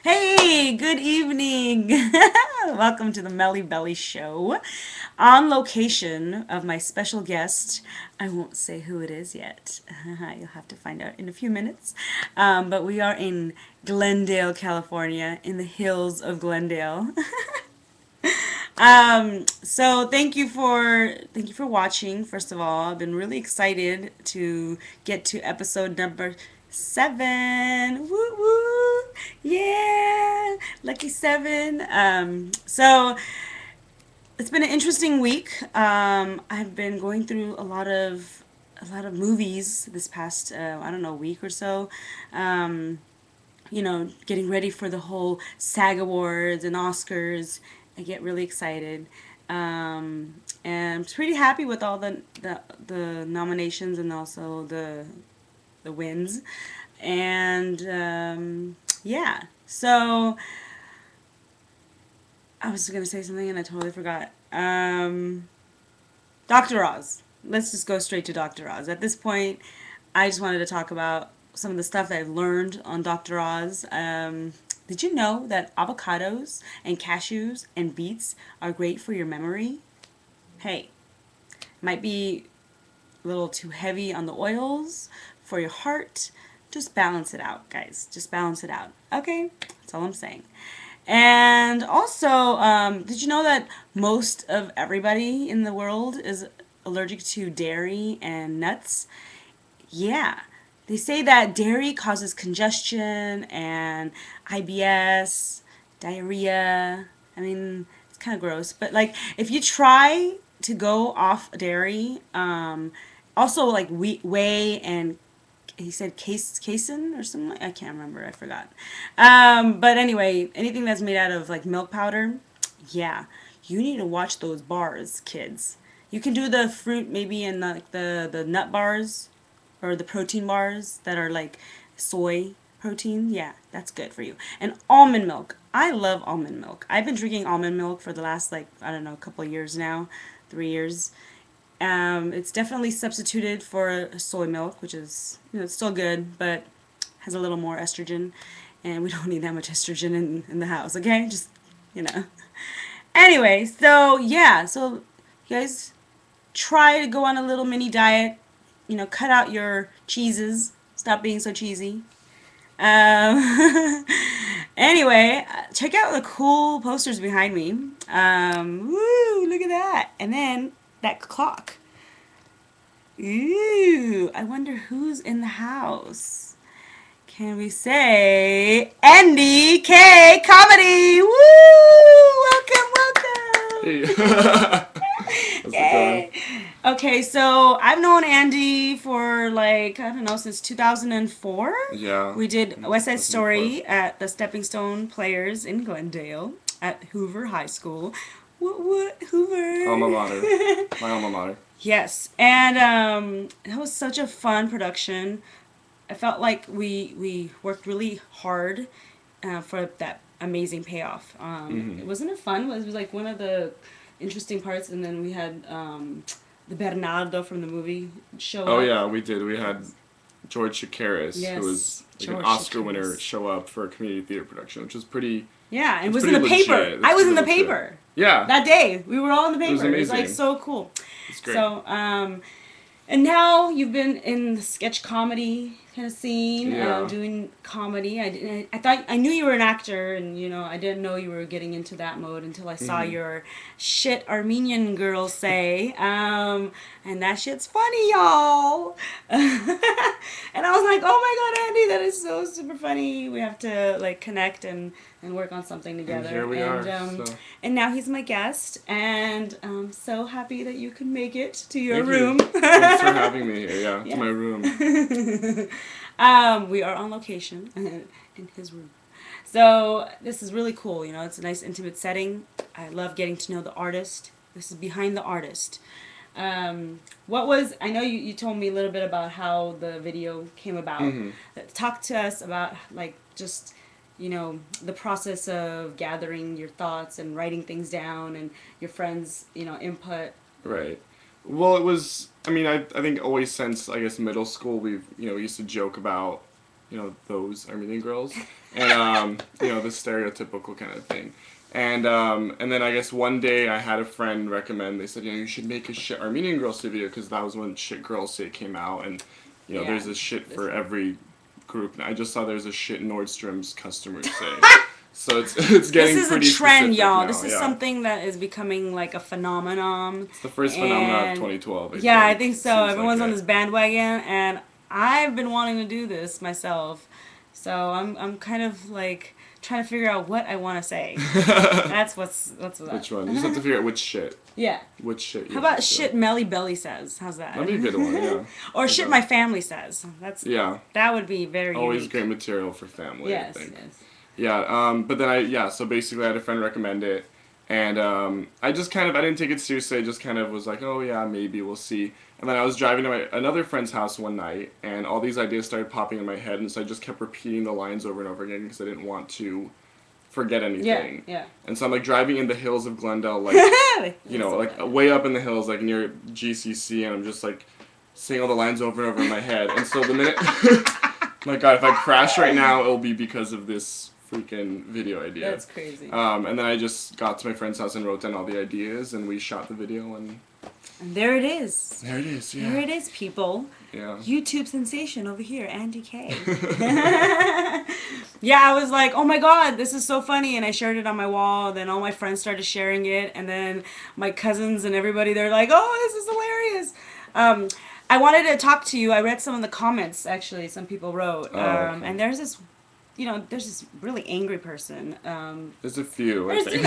Hey, good evening. Welcome to the Meli Belli show. On location of my special guest, I won't say who it is yet. You'll have to find out in a few minutes. But we are in Glendale, California, in the hills of Glendale. So thank you for watching. First of all, I've been really excited to get to episode number 7. Woo woo! Yeah, lucky 7. So it's been an interesting week. I've been going through a lot of movies this past I don't know, week or so. Um, getting ready for the whole SAG Awards and Oscars. I get really excited. And I'm pretty happy with all the nominations and also the wins. And yeah, so I was going to say something and I totally forgot. Dr. Oz. Let's just go straight to Dr. Oz. At this point, I just wanted to talk about some of the stuff that I've learned on Dr. Oz. Did you know that avocados and cashews and beets are great for your memory? Hey, might be a little too heavy on the oils for your heart. Just balance it out, guys. Just balance it out. Okay? That's all I'm saying. And also, did you know that most of everybody in the world is allergic to dairy and nuts? Yeah. They say that dairy causes congestion and IBS, diarrhea. I mean, it's kind of gross, but like if you try to go off dairy, also like whey and he said casein or something. I can't remember. I forgot. But anyway, anything that's made out of like milk powder, yeah, you need to watch those bars, kids. You can do the fruit maybe in like the nut bars or the protein bars that are like soy protein. Yeah, that's good for you. And almond milk. I love almond milk. I've been drinking almond milk for the last like I don't know, a couple of years now, 3 years. It's definitely substituted for soy milk, which is it's still good, but has a little more estrogen, and we don't need that much estrogen in the house. Okay, just you know. Anyway, so yeah, so you guys try to go on a little mini diet. Cut out your cheeses. Stop being so cheesy. Anyway, check out the cool posters behind me. Woo, look at that. And then that clock. Ooh, I wonder who's in the house. Can we say Andy K Comedy? Woo! Welcome, Hey. welcome. How's it going? Yay. Okay, so I've known Andy for like, I don't know, since 2004. Yeah, We did West Side 2004. Story at the Stepping Stone Players in Glendale at Hoover High School. What, Alma mater. Hoover? My alma mater. Yes, and that was such a fun production. I felt like we worked really hard for that amazing payoff. Hmm. It wasn't it fun? It was like one of the interesting parts, and then we had the Bernardo from the movie show Oh up. yeah, we did. We had George Chakiris, who Yes, was like an George Oscar winner, Shakir's. show up for a community theater production, which was pretty. Yeah, and it It's was in pretty the paper. legit. It's I was in pretty the legit. paper Yeah, that day. We were all in the it was paper. It was like amazing. so cool. It's great. So, and now you've been in the sketch comedy kind of scene, Yeah. doing comedy. I thought I knew you were an actor, and I didn't know you were getting into that mode until I saw Hmm. your shit Armenian Girls Say, and that shit's funny, y'all. And I was like, oh my god, Andy, that is so super funny. We have to like connect and work on something And together. here we And are. So and now he's my guest, and I'm so happy that you could make it to your thank you. room. Thanks for having me here. Yeah, to Yeah. my room. We are on location in his room. So this is really cool. It's a nice intimate setting. I love getting to know the artist. This is behind the artist. I know you told me a little bit about how the video came about. Hmm. Talk to us about like just the process of gathering your thoughts and writing things down and your friends input. Right. Well, it was. I mean, I think always since I guess middle school we used to joke about those Armenian girls, and the stereotypical kind of thing. And then I guess one day I had a friend recommend. They said, you should make a shit Armenian Girls Say video, because that was when Shit Girls Say came out, and there's a shit for every group. And I just saw there's a shit Nordstrom's customers say. So it's getting this is pretty a trend, specific y'all. now, This is something that is becoming like a phenomenon. It's the first phenomenon of 2012. I think so. Seems Everyone's like on this bandwagon, and I've been wanting to do this myself. So I'm kind of like trying to figure out what I want to say. That's what's Which one? You just have to figure out which shit. Yeah. Which shit? How about shit Meli Belli says? How's that? That'd be a good one. Yeah. Or shit my family says. That would be very always unique. Great material for family. Yes. I think. Yes. Yeah. But then so basically I had a friend recommend it, and I just I didn't take it seriously. I just kind of was like, oh yeah, maybe we'll see. And then I was driving to another friend's house one night, and all these ideas started popping in my head, and so I just kept repeating the lines over and over again because I didn't want to forget anything. Yeah. And so I'm like driving in the hills of Glendale, like like way up in the hills, like near GCC, and I'm just like saying all the lines over and over in my head. And so the minute, my God, if I crash right now, it'll be because of this freaking video idea. That's crazy. And then I just got to my friend's house and wrote down all the ideas, and we shot the video, and there it is. There it is, yeah. There it is, people. Yeah. YouTube sensation over here, Andy K. Yeah, I was like, oh my God, this is so funny. And I shared it on my wall. Then all my friends started sharing it. And then my cousins and everybody, they're like, oh, this is hilarious. I wanted to talk to you. I read some of the comments, actually, some people wrote. Okay. And there's this really angry person. There's a few, I think.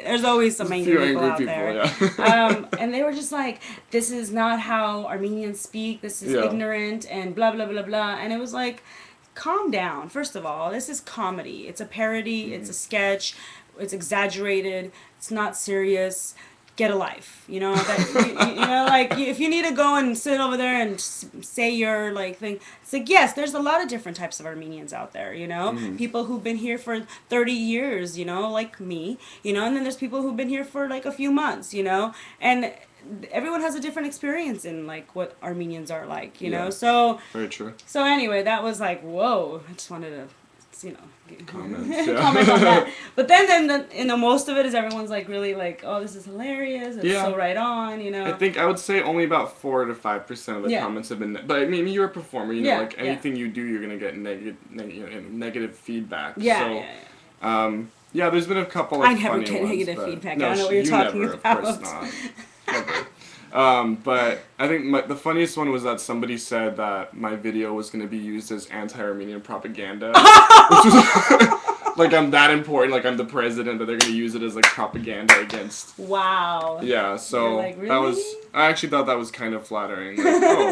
There's always some angry people out there. Yeah. And they were just like, this is not how Armenians speak. This is ignorant and blah, blah, blah, blah. And it was like, calm down. First of all, this is comedy. It's a parody. Mm-hmm. It's a sketch. It's exaggerated. It's not serious. Get a life, if you need to go and sit over there and say your thing, it's like, yes, there's a lot of different types of Armenians out there, Mm-hmm. people who've been here for 30 years, like me, and then there's people who've been here for like a few months, and everyone has a different experience in what Armenians are like, know, so very true. So anyway, that was like, whoa, I just wanted to comment on that. But then most of it is everyone's really oh, this is hilarious. It's so right on, I think I would say only about 4 to 5% of the comments have been. But I mean, you're a performer, anything you do, you're gonna get negative feedback. There's been a couple. I never get negative feedback. No, I don't know what you're talking about. Of course not. Never. But I think the funniest one was that somebody said that my video was going to be used as anti-Armenian propaganda. Which was I'm that important, I'm the president, that they're going to use it as propaganda against. Wow. Yeah, so really? That was, I actually thought that was kind of flattering.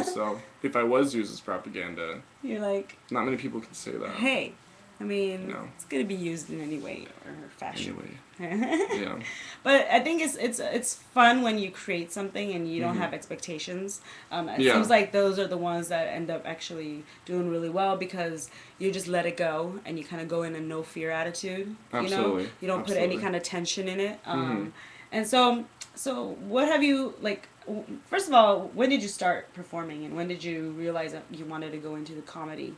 So if I was used as propaganda, you're not many people can say that. Hey, I mean, it's going to be used in any way or fashion. Yeah. But I think it's fun when you create something and you don't have expectations. It seems like those are the ones that end up actually doing really well, because you just let it go and you kind of go in a no fear attitude. Absolutely. You don't put any kind of tension in it. And so what have you first of all, when did you start performing, and when did you realize that you wanted to go into the comedy?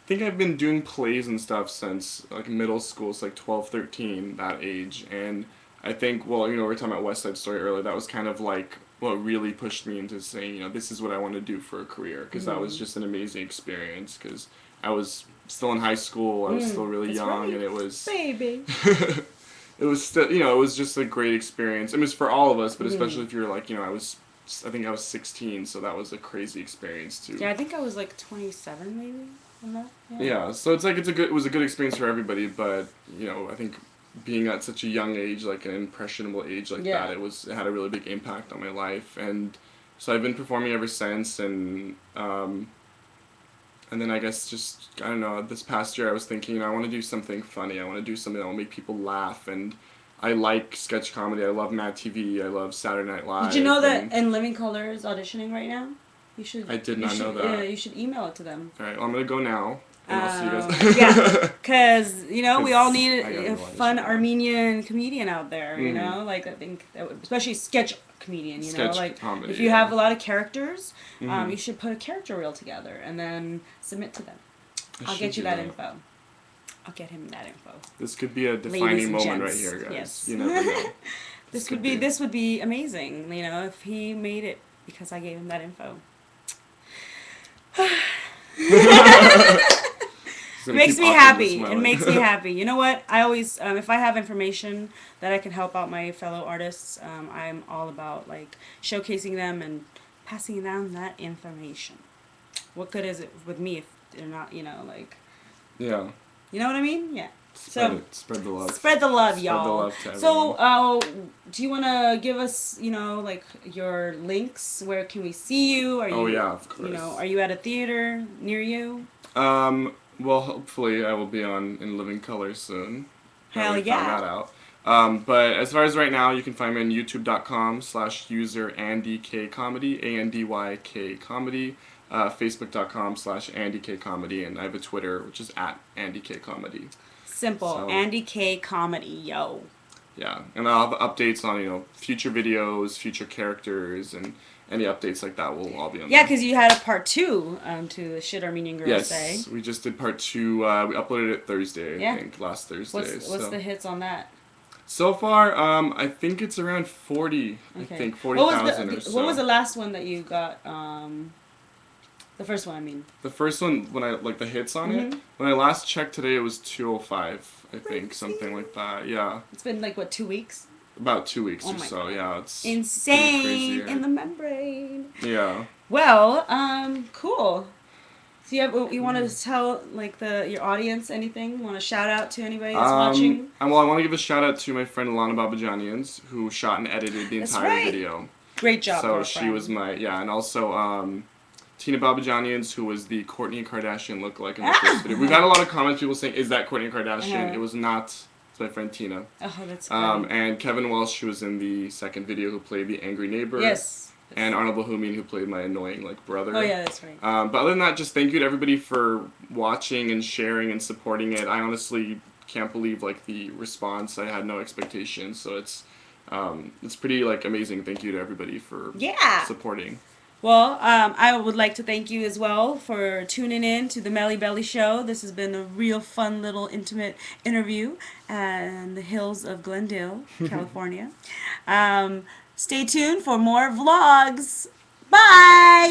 I think I've been doing plays and stuff since middle school, so 12, 13, that age. And I think, we were talking about West Side Story earlier, that was kind of what really pushed me into saying, this is what I want to do for a career, because that was just an amazing experience, because I was still in high school, I was still really young, right. And it was... Baby! It was still, it was just a great experience. I mean, it's for all of us, but especially if you're I think I was 16, so that was a crazy experience too. Yeah, I think I was 27 maybe. Yeah, so it's it was a good experience for everybody, but I think being at such a young age, an impressionable age that, it had a really big impact on my life, and so I've been performing ever since, and then I guess just, I don't know, this past year I was thinking, I want to do something funny, I want to do something that will make people laugh, and I like sketch comedy, I love Mad TV, I love Saturday Night Live. Did you know that In Living Color is auditioning right now? You should. I did not know that. Yeah, you should email it to them. Alright, well, I'm going to go now. And I'll see you guys. Yeah, because, we all need a fun Armenian comedian out there, I think, that would, especially sketch comedian, you know, Sketch like comedy, if you yeah. have a lot of characters, Mhm. you should put a character reel together and then submit to them. I I'll should get you do that info. I'll get him that info. This could be a Ladies defining and moment right gents, here, guys. yes. You never know. This would be amazing, you know, if he made it because I gave him that info. Makes me happy. It makes me happy. You know what? I always, if I have information that I can help out my fellow artists, I'm all about like showcasing them and passing down that information. What good is it with me if they're not, you know, like, Yeah. you know what I mean? Yeah. Spread So it. Spread the love. spread the love, Spread y'all. the love to So, everyone. do you want to give us, you know, like your links? Where can we see you? Are you, Oh yeah, of course. you know, are you at a theater near you? Well, hopefully I will be on In Living Color soon. Hell We found yeah. that out. But as far as right now, you can find me on youtube.com/user AndyKComedy, AndyK Comedy, facebook.com/AndyKComedy, and I have a Twitter, which is @AndyKComedy. Simple. So- AndyKComedy, yo. Yeah, and I'll have updates on, future videos, future characters, and any updates like that will all be on Yeah, there. because you had a part 2 to the Shit Armenian Girls Yes, Say. we just did part 2. We uploaded it Thursday, Yeah. I think, last Thursday. What's so. the hits on that? So far, I think it's around 40. Okay. I think 40,000 or so. What was the last one that you got? The first one, I mean. The first one, when I the hits on it, when I last checked today, it was 205. I think something like that. Yeah, It's been like what, 2 weeks? about 2 weeks Oh or my so. God. Yeah, it's Insane crazy. in the membrane. Yeah. Well, cool. So you want to tell like your audience anything? Want to shout out to anybody that's watching? I want to give a shout out to my friend Alana Babajanians, who shot and edited the That's entire right. video. Great job. So she girlfriend. was and also Tina Babajanians, who was the Kourtney Kardashian lookalike in the first video. We've had a lot of comments, people saying, "Is that Kourtney Kardashian?" It was not. It's my friend Tina. Oh, that's great. And Kevin Welsh, who was in the second video, who played the angry neighbor. Yes. And Arnold Bohemian, who played my annoying brother. Oh yeah, that's right. But other than that, just thank you to everybody for watching and sharing and supporting it. I honestly can't believe the response. I had no expectations, so it's pretty amazing. Thank you to everybody for supporting. Well, I would like to thank you as well for tuning in to the Meli Belli Show. This has been a real fun little intimate interview in the hills of Glendale, California. Stay tuned for more vlogs. Bye!